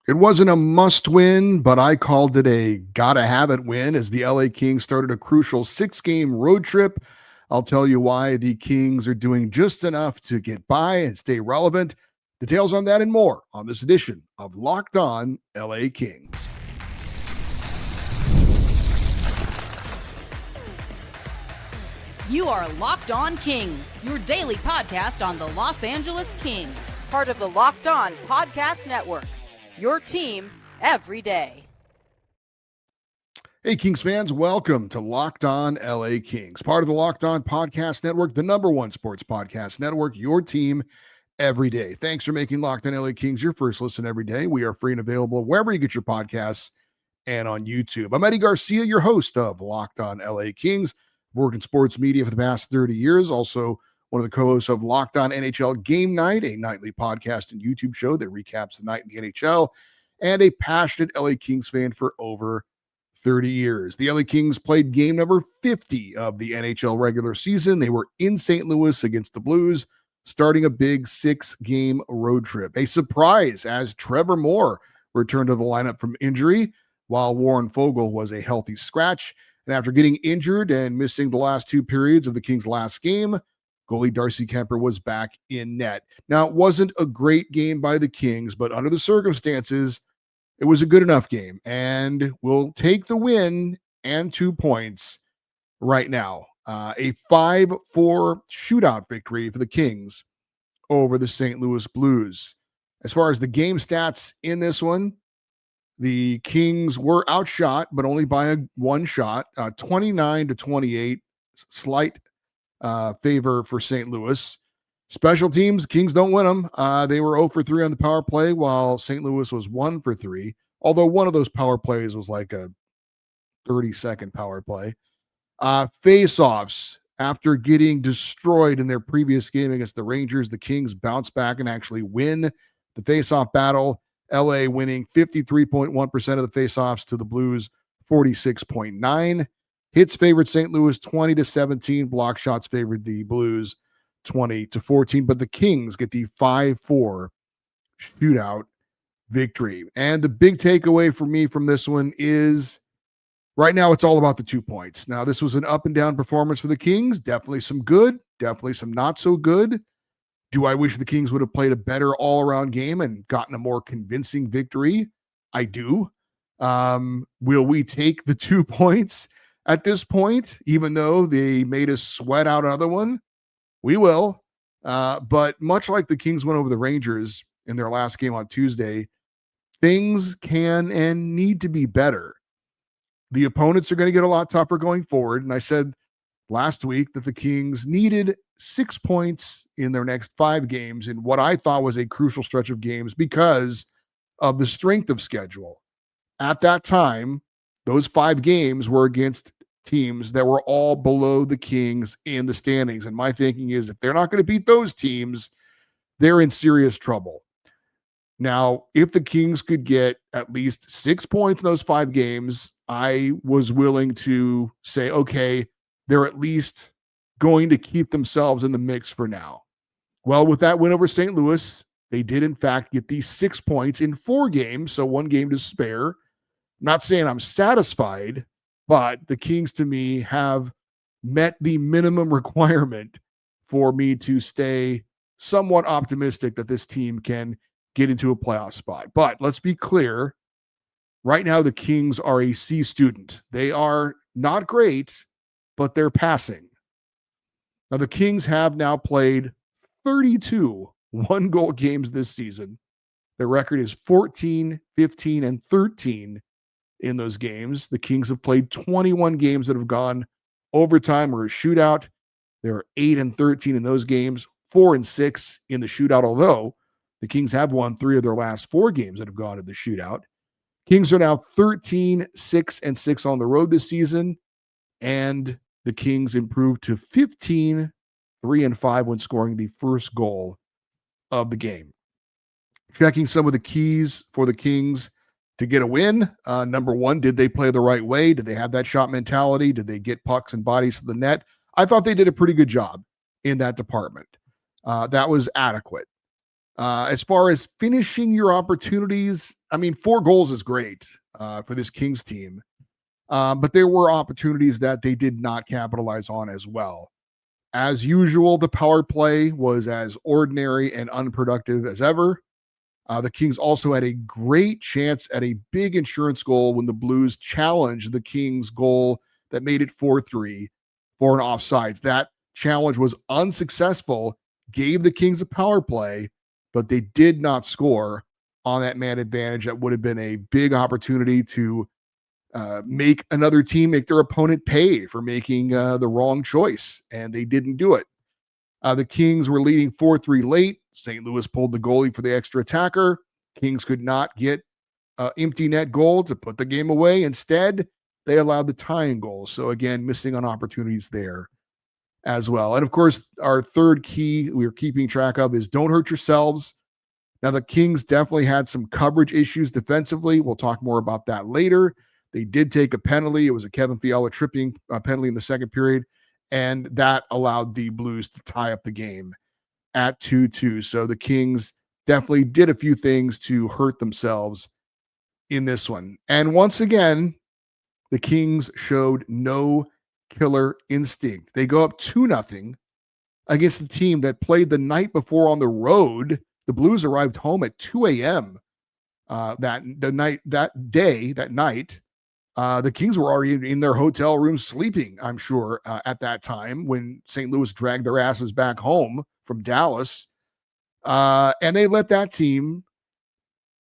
It wasn't a must win, but I called it a gotta have it win as the LA Kings started a crucial 6 game road trip. I'll tell you why the Kings are doing just enough to get by and stay relevant. Details on that and more on this edition of Locked On LA Kings. You are Locked On Kings, your daily podcast on the Los Angeles Kings, part of the Locked On Podcast Network. Your team every day. Hey, Kings fans, welcome to Locked On LA Kings, part of the Locked On Podcast Network, the #1 sports podcast network, your team every day. Thanks for making Locked On LA Kings your first listen every day. We are free and available wherever you get your podcasts and on YouTube. I'm Eddie Garcia, your host of Locked On LA Kings. I've worked in sports media for the past 30 years, also one of the co-hosts of Locked On NHL Game Night, a nightly podcast and YouTube show that recaps the night in the NHL, and a passionate LA Kings fan for over 30 years. The LA Kings played game number 50 of the NHL regular season. They were in St. Louis against the Blues, starting a big 6-game road trip. A surprise as Trevor Moore returned to the lineup from injury, while Warren Foegele was a healthy scratch. And after getting injured and missing the last 2 periods of the Kings' last game, goalie Darcy Kuemper was back in net. Now, it wasn't a great game by the Kings, but under the circumstances, it was a good enough game. And we'll take the win and 2 points right now. A 5-4 shootout victory for the Kings over the St. Louis Blues. As far as the game stats in this one, the Kings were outshot, but only by one shot, 29-28, slight favor for St. Louis. Special teams, Kings don't win them. They were 0 for 3 on the power play, while St. Louis was 1 for 3, although one of those power plays was like a 30-second power play. Face-offs, after getting destroyed in their previous game against the Rangers, the Kings bounce back and actually win the face-off battle. LA winning 53.1% of the face-offs to the Blues 46.9%. Hits favored St. Louis 20-17. Block shots favored the Blues 20-14. But the Kings get the 5-4 shootout victory. And the big takeaway for me from this one is right now it's all about the 2 points. Now, this was an up and down performance for the Kings. Definitely some good, definitely some not so good. Do I wish the Kings would have played a better all-around game and gotten a more convincing victory? I do. Will we take the 2 points at this point, even though they made us sweat out another one? We will. But much like the Kings went over the Rangers in their last game on Tuesday, things can and need to be better. The opponents are going to get a lot tougher going forward. And I said last week that the Kings needed 6 points in their next 5 games in what I thought was a crucial stretch of games because of the strength of schedule. At that time, those 5 games were against teams that were all below the Kings in the standings. And my thinking is if they're not going to beat those teams, they're in serious trouble. Now, if the Kings could get at least 6 points in those 5 games, I was willing to say, okay, they're at least going to keep themselves in the mix for now. Well, with that win over St. Louis, they did in fact get these 6 points in 4 games, so 1 game to spare. I'm not saying I'm satisfied, but the Kings to me have met the minimum requirement for me to stay somewhat optimistic that this team can get into a playoff spot. But let's be clear, right now the Kings are a C student. They are not great, but they're passing. Now the Kings have now played 32 one-goal games this season. Their record is 14, 15, and 13 in those games. The Kings have played 21 games that have gone overtime or a shootout. They're 8 and 13 in those games, 4 and 6 in the shootout, although the Kings have won 3 of their last 4 games that have gone to the shootout. Kings are now 13, 6, and 6 on the road this season, and the Kings improved to 15, 3, and 5 when scoring the first goal of the game. Checking some of the keys for the Kings to get a win. Number one, did they play the right way? Did they have that shot mentality? Did they get pucks and bodies to the net? I thought they did a pretty good job in that department. That was adequate. As far as finishing your opportunities, I mean, 4 goals is great for this Kings team. But there were opportunities that they did not capitalize on as well. As usual, the power play was as ordinary and unproductive as ever. The Kings also had a great chance at a big insurance goal when the Blues challenged the Kings goal that made it 4-3 for an offsides. That challenge was unsuccessful, gave the Kings a power play, but they did not score on that man advantage. That would have been a big opportunity to make another team make their opponent pay for making the wrong choice, and they didn't do it. The Kings were leading 4-3 late. St. Louis pulled the goalie for the extra attacker. Kings could not get empty net goal to put the game away. Instead, they allowed the tying goal. So again, missing on opportunities there as well. And of course, our third key we're keeping track of is don't hurt yourselves. Now, the Kings definitely had some coverage issues defensively. We'll talk more about that later. They did take a penalty. It was a Kevin Fiala tripping penalty in the second period, and that allowed the Blues to tie up the game at 2-2. So the Kings definitely did a few things to hurt themselves in this one. And once again, the Kings showed no killer instinct. They go up 2-0 against the team that played the night before on the road. The Blues arrived home at 2 a.m. that night. The Kings were already in their hotel room sleeping, I'm sure, at that time when St. Louis dragged their asses back home from Dallas. And they let that team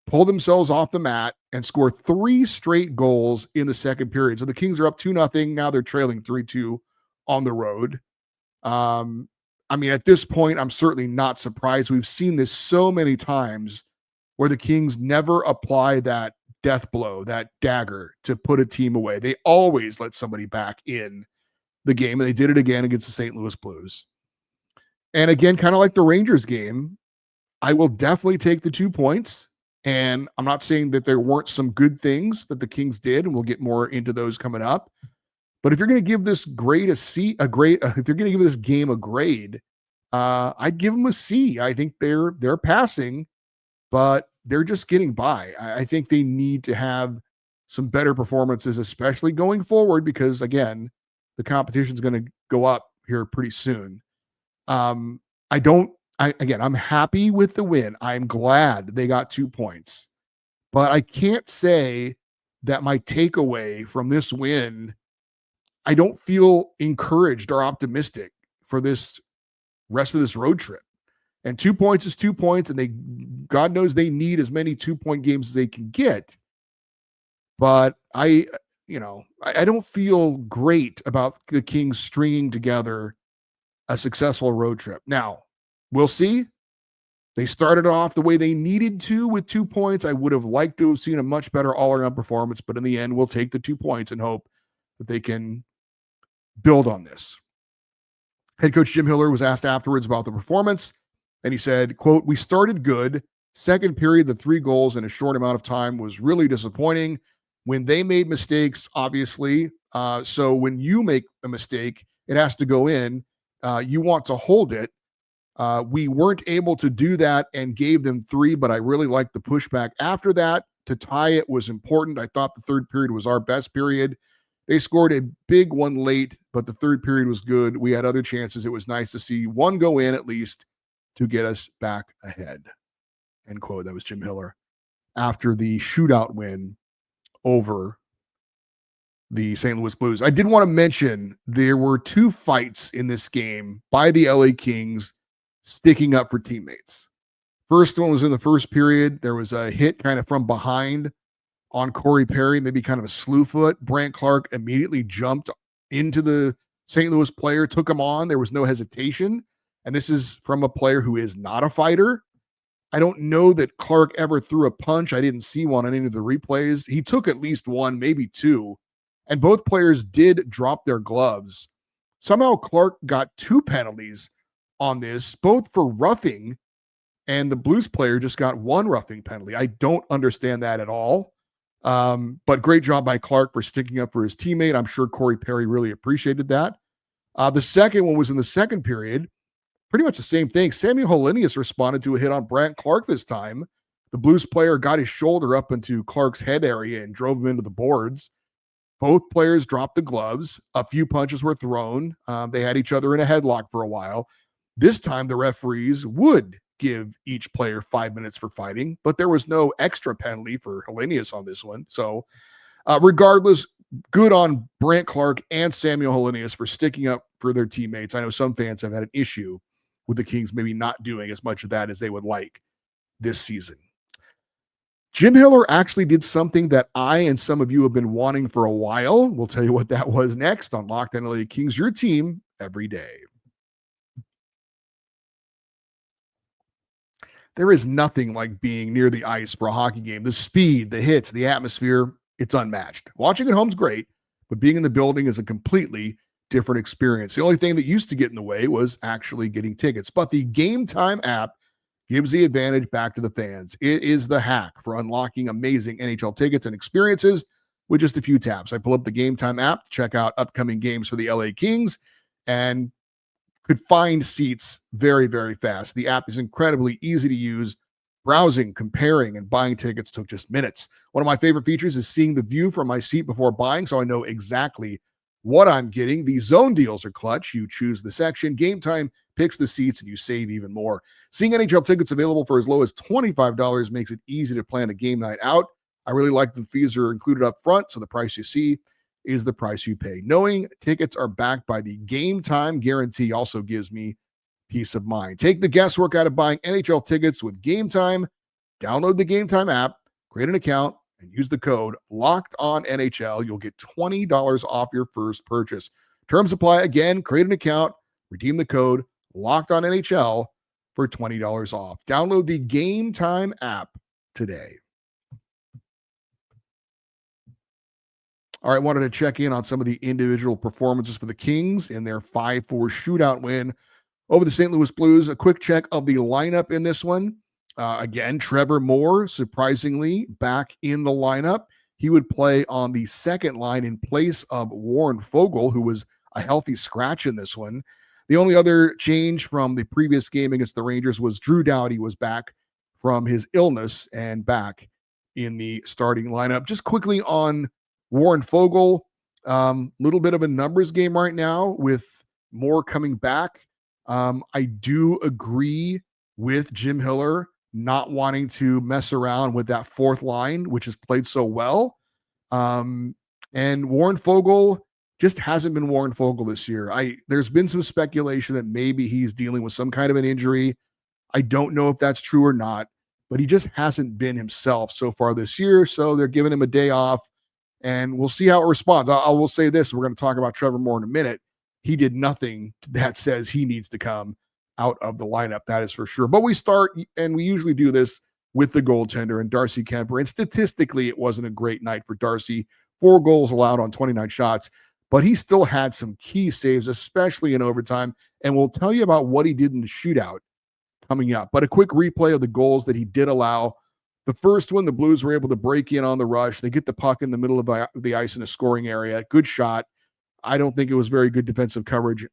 pull themselves off the mat and score 3 straight goals in the second period. So the Kings are up 2-0. Now they're trailing 3-2 on the road. I mean, at this point, I'm certainly not surprised. We've seen this so many times where the Kings never apply that death blow, that dagger to put a team away. They always let somebody back in the game, and they did it again against the St. Louis Blues. And again, kind of like the Rangers game, I will definitely take the 2 points. And I'm not saying that there weren't some good things that the Kings did, and we'll get more into those coming up. But if you're going to give this grade if you're going to give this game a grade, I'd give them a C. I think they're passing, but they're just getting by. I think they need to have some better performances, especially going forward, because again, the competition is going to go up here pretty soon. I'm happy with the win. I'm glad they got 2 points, but I can't say that my takeaway from this win, I don't feel encouraged or optimistic for this rest of this road trip. And 2 points is 2 points, and God knows they need as many 2-point games as they can get. But I don't feel great about the Kings stringing together a successful road trip. Now, we'll see. They started off the way they needed to with 2 points. I would have liked to have seen a much better all-around performance, but in the end, we'll take the 2 points and hope that they can build on this. Head coach Jim Hiller was asked afterwards about the performance, and he said, quote, "We started good. Second period, the 3 goals in a short amount of time was really disappointing. When they made mistakes, obviously, so when you make a mistake, it has to go in. You want to hold it. We weren't able to do that and gave them 3, but I really liked the pushback after that. To tie it was important. I thought the third period was our best period. They scored a big one late, but the third period was good. We had other chances. It was nice to see one go in at least to get us back ahead." End quote. That was Jim Hiller after the shootout win over the St. Louis Blues. I did want to mention there were 2 fights in this game by the LA Kings sticking up for teammates. First one was in the first period. There was a hit kind of from behind on Corey Perry, maybe kind of a slew foot. Brant Clark immediately jumped into the St. Louis player, took him on. There was no hesitation. And this is from a player who is not a fighter. I don't know that Clark ever threw a punch. I didn't see one on any of the replays. He took at least 1, maybe 2. And both players did drop their gloves. Somehow Clark got 2 penalties on this, both for roughing, and the Blues player just got 1 roughing penalty. I don't understand that at all. But great job by Clark for sticking up for his teammate. I'm sure Corey Perry really appreciated that. The second one was in the second period. pretty much the same thing. Samuel Hellenius responded to a hit on Brant Clark this time. The Blues player got his shoulder up into Clark's head area and drove him into the boards. Both players dropped the gloves. A few punches were thrown. They had each other in a headlock for a while. This time, the referees would give each player 5 minutes for fighting, but there was no extra penalty for Hellenius on this one. So, regardless, good on Brant Clark and Samuel Hellenius for sticking up for their teammates. I know some fans have had an issue with the Kings maybe not doing as much of that as they would like this season. Jim Hiller actually did something that I and some of you have been wanting for a while. We'll tell you what that was next on Locked On LA Kings, your team every day. There is nothing like being near the ice for a hockey game. The speed, the hits, the atmosphere, it's unmatched. Watching at home's great, but being in the building is a completely different experience. The only thing that used to get in the way was actually getting tickets. But the Gametime app gives the advantage back to the fans. It is the hack for unlocking amazing NHL tickets and experiences with just a few taps. I pull up the Gametime app to check out upcoming games for the LA Kings and could find seats very, very fast. The app is incredibly easy to use. Browsing, comparing, and buying tickets took just minutes. One of my favorite features is seeing the view from my seat before buying, so I know exactly what I'm getting. The zone deals are clutch. You choose the section. Gametime picks the seats, and you save even more. Seeing NHL tickets available for as low as $25 makes it easy to plan a game night out. I really like the fees are included up front, so the price you see is the price you pay. Knowing tickets are backed by the Gametime guarantee also gives me peace of mind. Take the guesswork out of buying NHL tickets with Gametime. Download the Gametime app, create an account, and use the code LOCKEDONNHL. You'll get $20 off your first purchase. Terms apply. Again, create an account, redeem the code LOCKEDONNHL for $20 off. Download the Gametime app today. All right, wanted to check in on some of the individual performances for the Kings in their 5-4 shootout win over the St. Louis Blues. A quick check of the lineup in this one. Again, Trevor Moore, surprisingly, back in the lineup. He would play on the second line in place of Warren Foegele, who was a healthy scratch in this one. The only other change from the previous game against the Rangers was Drew Doughty was back from his illness and back in the starting lineup. Just quickly on Warren Foegele, little bit of a numbers game right now with Moore coming back. I do agree with Jim Hiller not wanting to mess around with that fourth line, which has played so well. And Warren Foegele just hasn't been Warren Foegele this year. There's been some speculation that maybe he's dealing with some kind of an injury. I don't know if that's true or not, but he just hasn't been himself so far this year. So they're giving him a day off, and we'll see how it responds. I will say this. We're going to talk about Trevor Moore in a minute. He did nothing that says he needs to come out of the lineup. That is for sure. But we start, and we usually do this with the goaltender and Darcy Kuemper. And statistically, it wasn't a great night for Darcy. 4 goals allowed on 29 shots, but he still had some key saves, especially in overtime. And we'll tell you about what he did in the shootout coming up. But a quick replay of the goals that he did allow. The first one, the Blues were able to break in on the rush. They get the puck in the middle of the ice in a scoring area. Good shot. I don't think it was very good defensive coverage,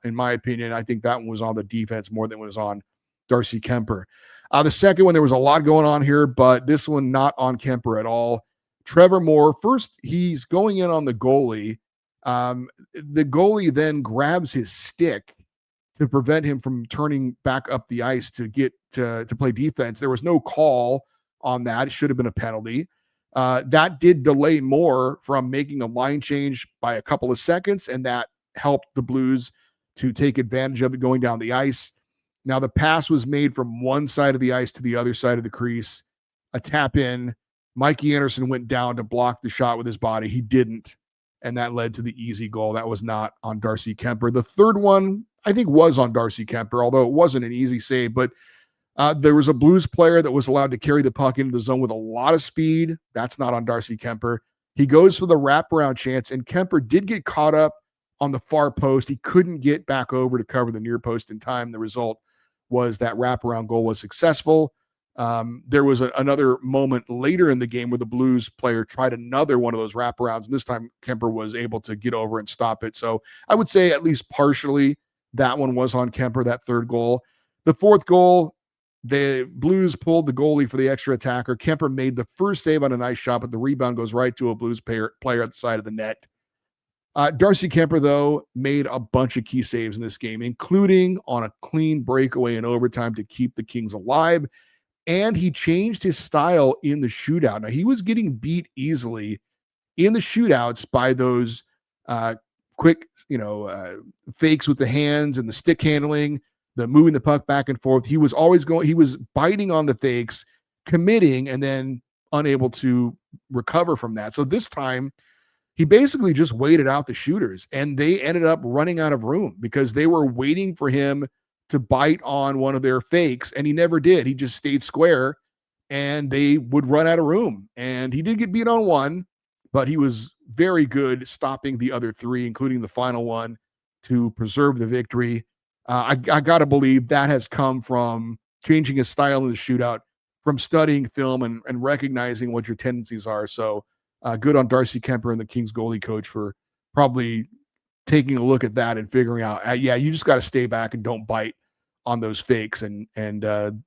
in my opinion. I think that one was on the defense more than it was on Darcy Kuemper. The second one, there was a lot going on here, but this one not on Kuemper at all. Trevor Moore, first, he's going in on the goalie. The goalie then grabs his stick to prevent him from turning back up the ice to get to play defense. There was no call on that. It should have been a penalty. That did delay Moore from making a line change by a couple of seconds, and that helped the Blues to take advantage of it going down the ice. Now, the pass was made from one side of the ice to the other side of the crease, a tap in. Mikey Anderson went down to block the shot with his body. He didn't, and that led to the easy goal. That was not on Darcy Kuemper. The third one, I think, was on Darcy Kuemper, although it wasn't an easy save, but there was a Blues player that was allowed to carry the puck into the zone with a lot of speed. That's not on Darcy Kuemper. He goes for the wraparound chance, and Kuemper did get caught up on the far post. He couldn't get back over to cover the near post in time. The result was that wraparound goal was successful. There was another moment later in the game where the Blues player tried another one of those wraparounds, and this time Kuemper was able to get over and stop it. So I would say at least partially That one was on Kemper, that third goal. The fourth goal, the Blues pulled the goalie for the extra attacker. Kemper made the first save on a nice shot, but the rebound goes right to a Blues player at the side of the net. Darcy Kemper, though, made a bunch of key saves in this game, including on a clean breakaway in overtime to keep the Kings alive. And he changed his style in the shootout. Now, he was getting beat easily in the shootouts by those quick, fakes with the hands and the stick handling, the moving the puck back and forth. He was biting on the fakes, committing, and then unable to recover from that. So this time, he basically just waited out the shooters, and they ended up running out of room because they were waiting for him to bite on one of their fakes, and he never did. He just stayed square, and they would run out of room. And he did get beat on one, but he was very good stopping the other three, including the final one, to preserve the victory. I got to believe that has come from changing his style in the shootout, from studying film and recognizing what your tendencies are. So good on Darcy Kemper and the Kings goalie coach for probably taking a look at that and figuring out, you just got to stay back and don't bite on those fakes, and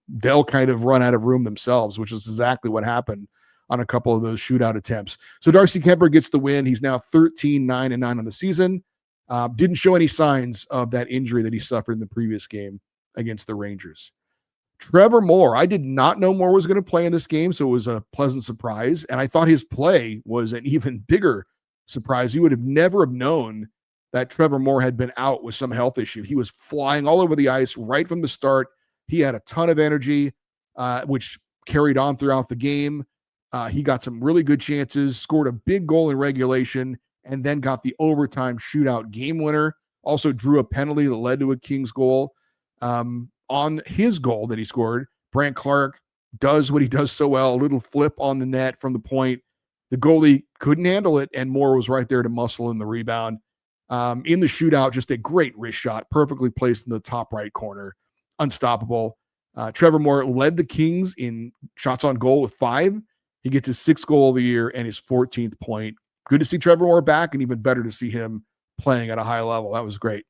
they'll kind of run out of room themselves, which is exactly what happened on a couple of those shootout attempts. So Darcy Kemper gets the win. He's now 13-9-9 on the season. Didn't show any signs of that injury that he suffered in the previous game against the Rangers. Trevor Moore, I did not know Moore was going to play in this game, so it was a pleasant surprise. And I thought his play was an even bigger surprise. You would have never have known that Trevor Moore had been out with some health issue. He was flying all over the ice right from the start. He had a ton of energy, which carried on throughout the game. He got some really good chances, scored a big goal in regulation, and then got the overtime shootout game winner. Also drew a penalty that led to a Kings goal. On his goal that he scored, Brandt Clarke does what he does so well, a little flip on the net from the point. The goalie couldn't handle it, and Moore was right there to muscle in the rebound. In the shootout, just a great wrist shot, perfectly placed in the top right corner. Unstoppable. Trevor Moore led the Kings in shots on goal with 5. He gets his 6th goal of the year and his 14th point. Good to see Trevor Moore back, and even better to see him playing at a high level. That was great.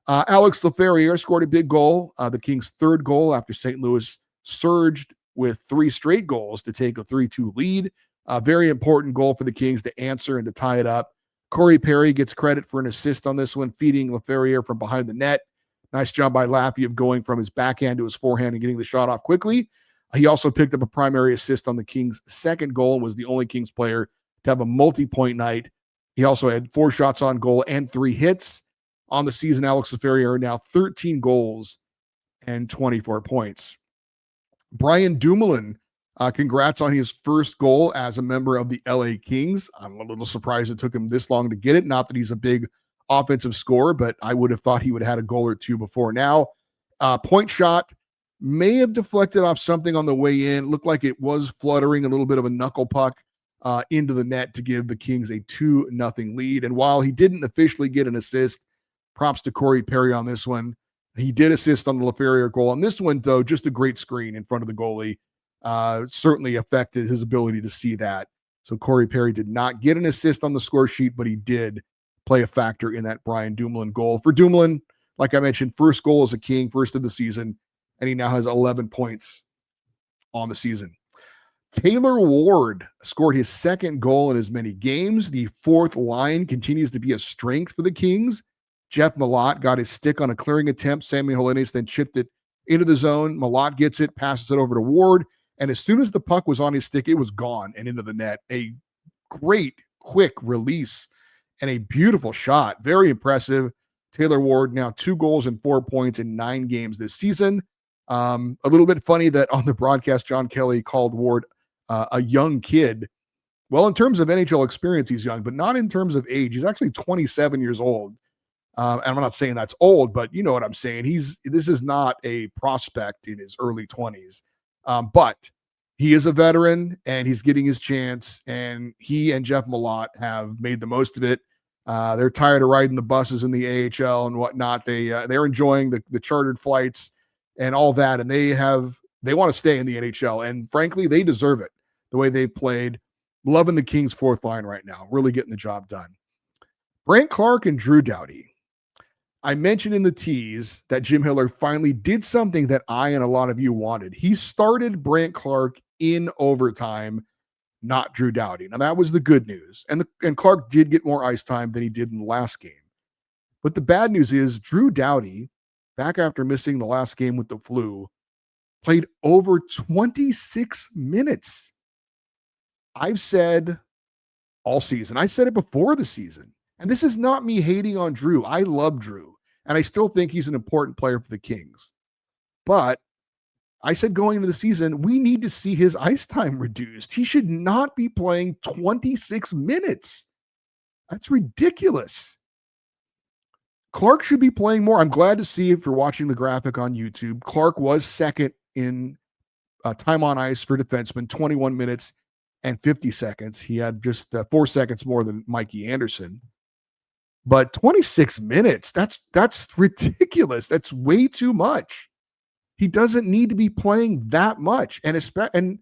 Alex Laferriere scored a big goal, the Kings' 3rd goal after St. Louis surged with 3 straight goals to take a 3-2 lead. A very important goal for the Kings to answer and to tie it up. Corey Perry gets credit for an assist on this one, feeding Laferriere from behind the net. Nice job by Laffy of going from his backhand to his forehand and getting the shot off quickly. He also picked up a primary assist on the Kings' 2nd goal and was the only Kings player to have a multi-point night. He also had 4 shots on goal and 3 hits. On the season, Alex Laferriere now 13 goals and 24 points. Brian Dumoulin, congrats on his first goal as a member of the LA Kings. I'm a little surprised it took him this long to get it. Not that he's a big offensive scorer, but I would have thought he would have had a goal or 2 before now. Point shot may have deflected off something on the way in. Looked like it was fluttering, a little bit of a knuckle puck into the net to give the Kings a 2-0 lead. And while he didn't officially get an assist, props to Corey Perry on this one. He did assist on the Laferriere goal. On this one, though, just a great screen in front of the goalie. Certainly affected his ability to see that. So Corey Perry did not get an assist on the score sheet, but he did play a factor in that Brian Dumoulin goal. For Dumoulin, like I mentioned, first goal as a King, first of the season, and he now has 11 points on the season. Taylor Ward scored his 2nd goal in as many games. The 4th line continues to be a strength for the Kings. Jeff Malott got his stick on a clearing attempt. Sammy Helenes then chipped it into the zone. Malott gets it, passes it over to Ward, and as soon as the puck was on his stick, it was gone and into the net. A great, quick release and a beautiful shot. Very impressive. Taylor Ward now 2 goals and 4 points in 9 games this season. A little bit funny that on the broadcast, John Kelly called Ward a young kid. Well, in terms of NHL experience, he's young, but not in terms of age. He's actually 27 years old. And I'm not saying that's old, but you know what I'm saying. This is not a prospect in his early 20s, but he is a veteran and he's getting his chance. And he and Jeff Malott have made the most of it. They're tired of riding the buses in the AHL and whatnot. They're enjoying the chartered flights and all that, and they want to stay in the NHL. And frankly, they deserve it. The way they've played, loving the Kings' 4th line right now, really getting the job done. Brandt Clarke and Drew Doughty. I mentioned in the tease that Jim Hiller finally did something that I and a lot of you wanted. He started Brant Clark in overtime, not Drew Doughty. Now that was the good news. And Clark did get more ice time than he did in the last game. But the bad news is Drew Doughty, back after missing the last game with the flu, played over 26 minutes. I've said all season, I said it before the season, and this is not me hating on Drew. I love Drew, and I still think he's an important player for the Kings. But I said going into the season, we need to see his ice time reduced. He should not be playing 26 minutes. That's ridiculous. Clark should be playing more. I'm glad to see, if you're watching the graphic on YouTube, Clark was second in time on ice for defensemen, 21 minutes and 50 seconds. He had just 4 seconds more than Mikey Anderson. But 26 minutes, that's ridiculous. That's way too much. He doesn't need to be playing that much. And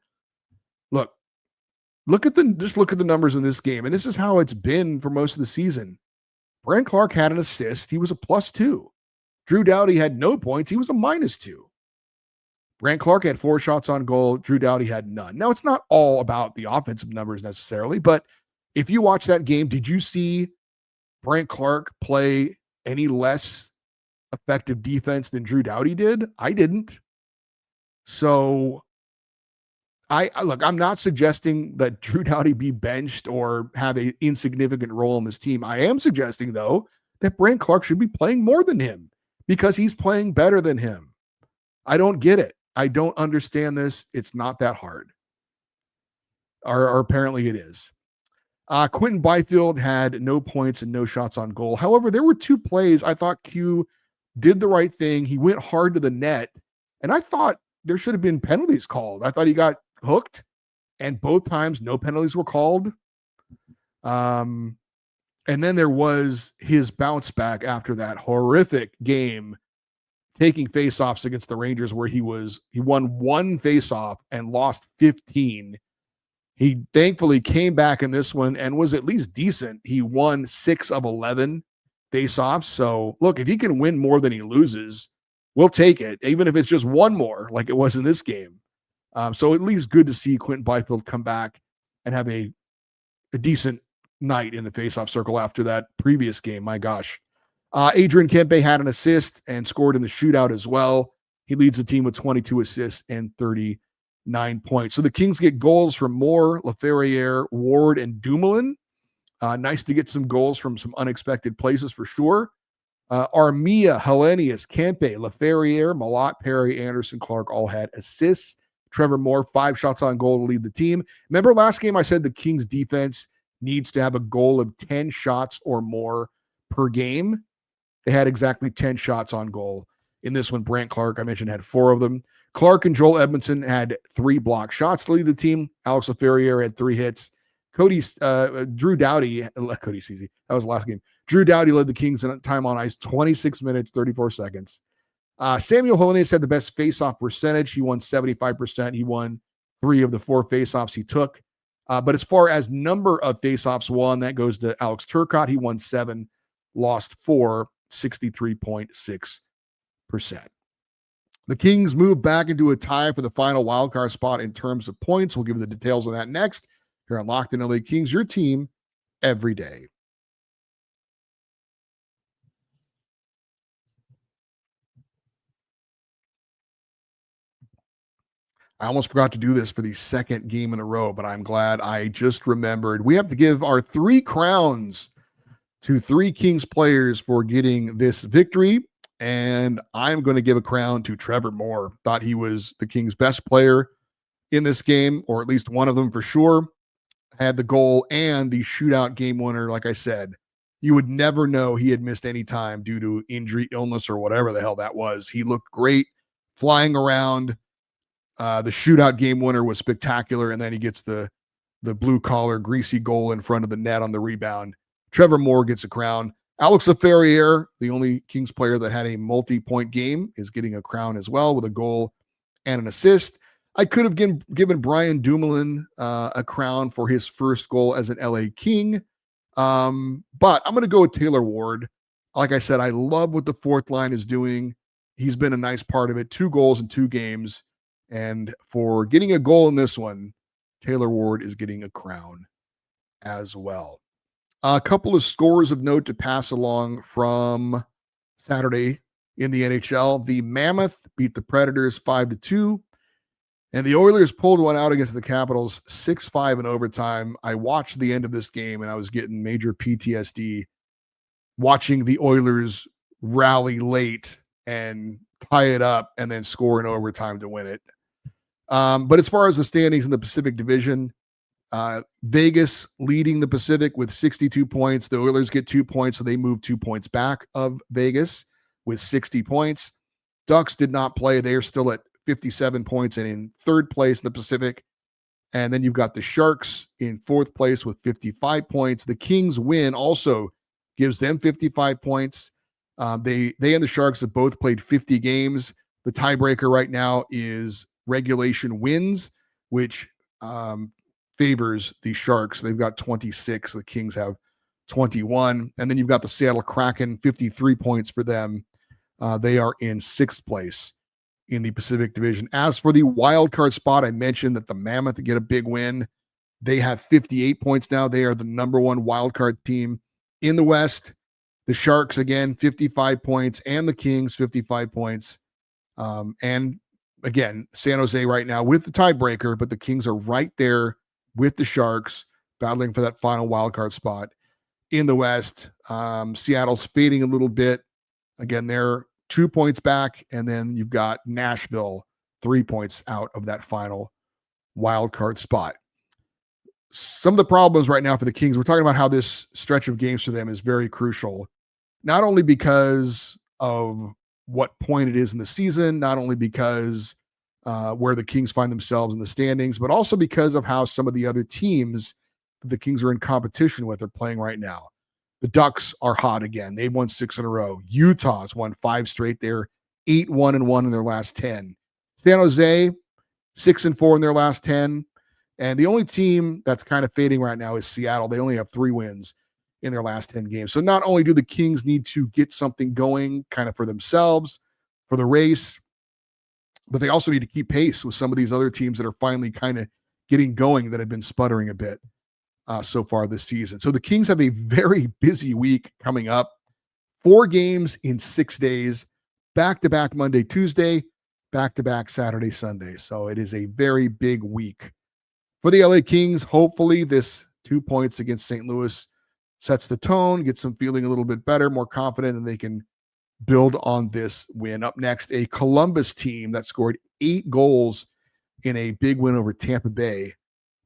look at the numbers in this game. And this is how it's been for most of the season. Brant Clark had an assist. He was a +2. Drew Doughty had no points. He was a -2. Brant Clark had 4 shots on goal. Drew Doughty had none. Now, it's not all about the offensive numbers necessarily, but if you watch that game, did you see Brant Clark play any less effective defense than Drew Doughty did? I didn't. So I'm not suggesting that Drew Doughty be benched or have an insignificant role in this team. I am suggesting, though, that Brant Clark should be playing more than him because he's playing better than him. I don't get it. I don't understand this. It's not that hard. Or apparently it is. Quentin Byfield had no points and no shots on goal. However, there were 2 plays I thought Q did the right thing. He went hard to the net, and I thought there should have been penalties called. I thought he got hooked, and both times no penalties were called. And then there was his bounce back after that horrific game, taking faceoffs against the Rangers, where he won 1 faceoff and lost 15. He thankfully came back in this one and was at least decent. He won 6 of 11 faceoffs. So look, if he can win more than he loses, we'll take it, even if it's just 1 more, like it was in this game. So at least good to see Quentin Byfield come back and have a decent night in the faceoff circle after that previous game. My gosh. Adrian Kempe had an assist and scored in the shootout as well. He leads the team with 22 assists and 39 points. So the Kings get goals from Moore, Laferriere, Ward, and Dumoulin. Nice to get some goals from some unexpected places for sure. Armia, Hellenius, Kempe, Laferriere, Malott, Perry, Anderson, Clark all had assists. Trevor Moore, 5 shots on goal to lead the team. Remember last game I said the Kings defense needs to have a goal of 10 shots or more per game? They had exactly 10 shots on goal. In this one, Brant Clark, I mentioned, had 4 of them. Clark and Joel Edmondson had 3 block shots to lead the team. Alex Laferriere had 3 hits. Drew Doughty, Cody Ceci, that was the last game. Drew Doughty led the Kings in time on ice, 26 minutes, 34 seconds. Samuel Hellenius had the best faceoff percentage. He won 75%. He won 3 of the 4 faceoffs he took. But as far as number of faceoffs won, that goes to Alex Turcotte. He won 7, lost 4, 63.6%. The Kings move back into a tie for the final wildcard spot in terms of points. We'll give you the details on that next here on Locked On LA Kings, your team every day. I almost forgot to do this for the second game in a row, but I'm glad I just remembered. We have to give our 3 crowns to 3 Kings players for getting this victory. And I'm going to give a crown to Trevor Moore. Thought he was the Kings' best player in this game, or at least one of them for sure. Had the goal and the shootout game winner. Like I said, you would never know he had missed any time due to injury, illness, or whatever the hell that was. He looked great flying around. The shootout game winner was spectacular, and then he gets the blue-collar, greasy goal in front of the net on the rebound. Trevor Moore gets a crown. Alex Laferriere, the only Kings player that had a multi-point game, is getting a crown as well with a goal and an assist. I could have given Brian Dumoulin a crown for his first goal as an LA King, but I'm going to go with Taylor Ward. Like I said, I love what the fourth line is doing. He's been a nice part of it. 2 goals in 2 games. And for getting a goal in this one, Taylor Ward is getting a crown as well. A couple of scores of note to pass along from Saturday in the NHL. The Mammoth beat the Predators 5-2. And the Oilers pulled one out against the Capitals 6-5 in overtime. I watched the end of this game and I was getting major PTSD watching the Oilers rally late and tie it up and then score in overtime to win it. But as far as the standings in the Pacific Division, Vegas leading the Pacific with 62 points. The Oilers get 2 points, so they move 2 points back of Vegas with 60 points. Ducks did not play. They are still at 57 points and in third place in the Pacific. And then you've got the Sharks in fourth place with 55 points. The Kings win also gives them 55 points. They and the Sharks have both played 50 games. The tiebreaker right now is regulation wins, which favors the Sharks. They've got 26. The Kings have 21. And then you've got the Seattle Kraken, 53 points for them. They are in sixth place in the Pacific Division. As for the wild card spot, I mentioned that the Mammoth get a big win. They have 58 points now. They are the number one wild card team in the West. The Sharks, again, 55 points, and the Kings, 55 points. And again, San Jose right now with the tiebreaker, but the Kings are right there with the Sharks battling for that final wild card spot in the West. Seattle's fading a little bit. Again, they're 2 points back, and then you've got Nashville 3 points out of that final wild card spot. Some of the problems right now for the Kings, we're talking about how this stretch of games for them is very crucial, not only because of what point it is in the season, not only because where the Kings find themselves in the standings, but also because of how some of the other teams that the Kings are in competition with are playing right now. The Ducks are hot again. They've won 6 in a row. Utah's won 5 straight. They're 8-1-1 in their last 10. San Jose, 6-4 in their last 10. And the only team that's kind of fading right now is Seattle. They only have 3 wins in their last 10 games. So not only do the Kings need to get something going kind of for themselves, for the race, but they also need to keep pace with some of these other teams that are finally kind of getting going that have been sputtering a bit so far this season. So the Kings have a very busy week coming up. 4 games in 6 days, back-to-back Monday, Tuesday, back-to-back Saturday, Sunday. So it is a very big week for the LA Kings. Hopefully this 2 points against St. Louis sets the tone, gets them feeling a little bit better, more confident, and they can build on this win. Up next, a Columbus team that scored 8 goals in a big win over Tampa Bay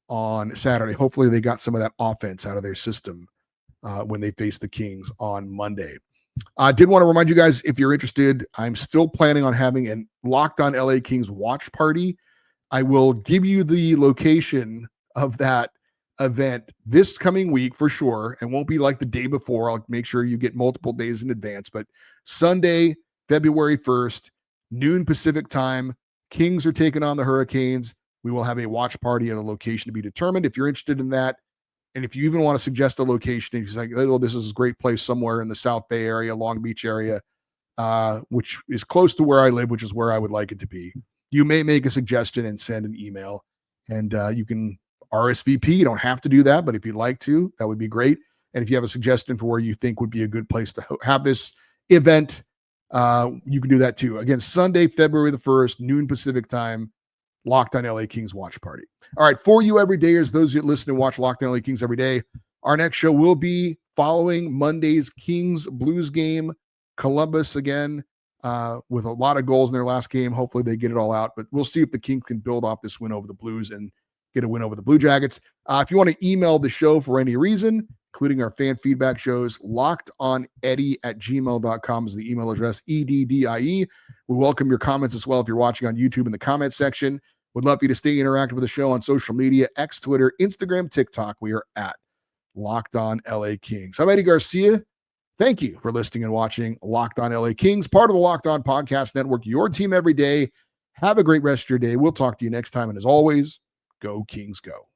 on Saturday. Hopefully they got some of that offense out of their system when they face the Kings on Monday. I did want to remind you guys, if you're interested, I'm still planning on having a Locked On LA Kings watch party. I will give you the location of that event this coming week for sure, and won't be like the day before. I'll make sure you get multiple days in advance, but Sunday, February 1st, noon Pacific time, Kings are taking on the Hurricanes. We will have a watch party at a location to be determined. If you're interested in that, and if you even want to suggest a location, if you're like, oh, this is a great place somewhere in the South Bay area, Long Beach area, which is close to where I live, which is where I would like it to be, you may make a suggestion and send an email, and you can RSVP. You don't have to do that, but if you'd like to, that would be great. And if you have a suggestion for where you think would be a good place to have this event, you can do that too. Again, Sunday, February the 1st, noon Pacific time, Locked On LA Kings watch party. All right, for you everydayers, those who listen and watch Locked On LA Kings every day, our next show will be following Monday's Kings Blues game. Columbus again, with a lot of goals in their last game. Hopefully they get it all out, but we'll see if the Kings can build off this win over the Blues and get a win over the Blue Jackets. If you want to email the show for any reason, including our fan feedback shows, lockedoneddie@gmail.com is the email address, EDDIE. We welcome your comments as well if you're watching on YouTube in the comment section. Would love for you to stay interactive with the show on social media, X, Twitter, Instagram, TikTok. We are at Locked On LA Kings. I'm Eddie Garcia. Thank you for listening and watching Locked On LA Kings, part of the Locked On Podcast Network, your team every day. Have a great rest of your day. We'll talk to you next time. And as always, go Kings, go.